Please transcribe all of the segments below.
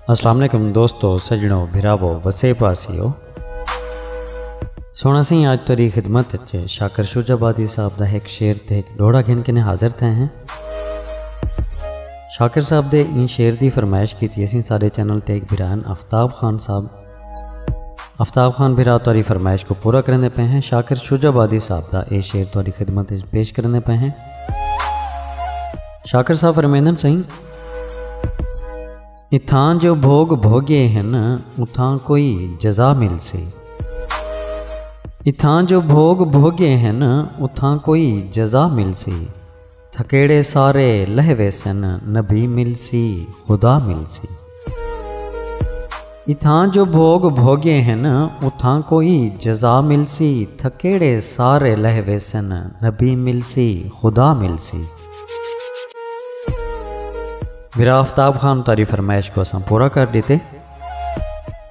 अस्सलाम वालेकुम दोस्तों, सजनों, भिरावो, वसेवासियों। सोना सी आज तोरी खिदमत शाकर शुजाबादी साहब का एक शेर ते एक डोड़ा घिन के हाजिर थे हैं। शाकर साहब दे इन शेर की फरमाइश की थी असी सारे चैनल ते एक भिरान आफ्ताब खान साहब। आफ्ताब खान भिरा तोरी फरमाइश को पूरा करने पे हैं। शाकर शुजाबादी साहब का ये शेर तोरी खिदमत पेश करने पे हैं। शाकर साहब फरमेंदन सही, इथां जो भोग भोगे हैं न उथां कोई जजा मिल सी। इथां जो भोग भोगे हैं न उथां कोई जजा मिल सी। थकेड़े सारे लहवे सन नबी मिल सी, खुदा मिल सी। इथां जो भोग भोगे हैं न उथां कोई जजा मिल सी। थकेड़े सारे लहवे सन नबी मिल सी, खुदा मिल सी। भिरा आफ्ताब खान तारी फरमाइश को असा पूरा कर देते।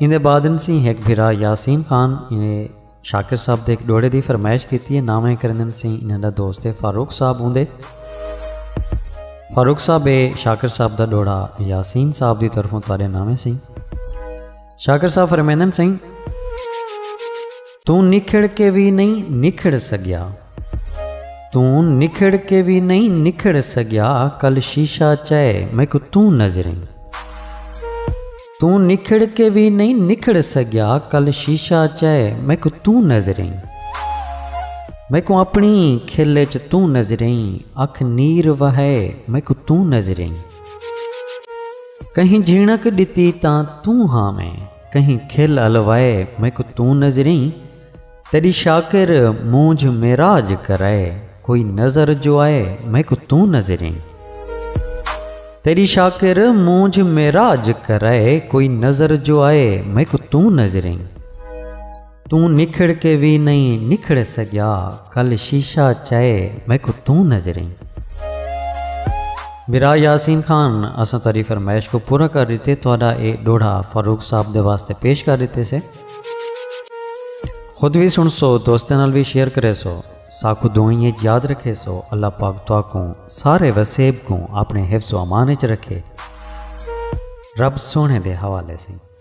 इंदे बाद सिंह एक भिरा यासीन खान इन्हें शाकिर साहब के एक डोड़े की फरमाइश की। नामे करन सिंह इन्हों दोस्त है फारूक साहब होंगे। फारूक साहब ए शाकिर साहब का डोड़ा यासीन साहब की तरफों तारे नामे सी। शाकिर साहब फरमेंदन सिंह, तू निखड़ के भी नहीं निखड़ सकिया। तू निखड़ के भी नहीं निखड़ सकिया, कल शीशा चाहे मैं को तू नजरें। तू निखड़ के भी नहीं निखड़ सकिया, कल शीशा चाहे मैं को तू नजरें। मैं को अपनी खिले च तू नजरें, अख नीर वहे मैं को तू नजरें। कहीं झिणक दिती ता तू हाँ मैं, कहीं खिल अलवाए मैं को तू नजरें। तेरी शाकिर मूंझ मेराज कराए, कोई नजर जो आए मैं को तू नजरें। तेरी शाकिर मूंझ मेराज कराए, कोई नजर जो आए मैं को तू नजरें। तू निखड़ के भी नहीं निखड़ सकिया, कल शीशा चाहे मैं को तू नजरें। बिरा यासीन खान असा तारी फरमाइश को पूरा कर देते। थोड़ा ये डोड़ा फारूक साहब के वास्ते पेश कर देते से। खुद भी सुन सो, दोस्तों नाल भी शेयर करे सो। साकू दुआएं याद रखे सो। अल्लाह पाक तुआ को सारे वसेब को अपने हिफ्ज़ व अमान च रखे। रब सोने दे हवाले से।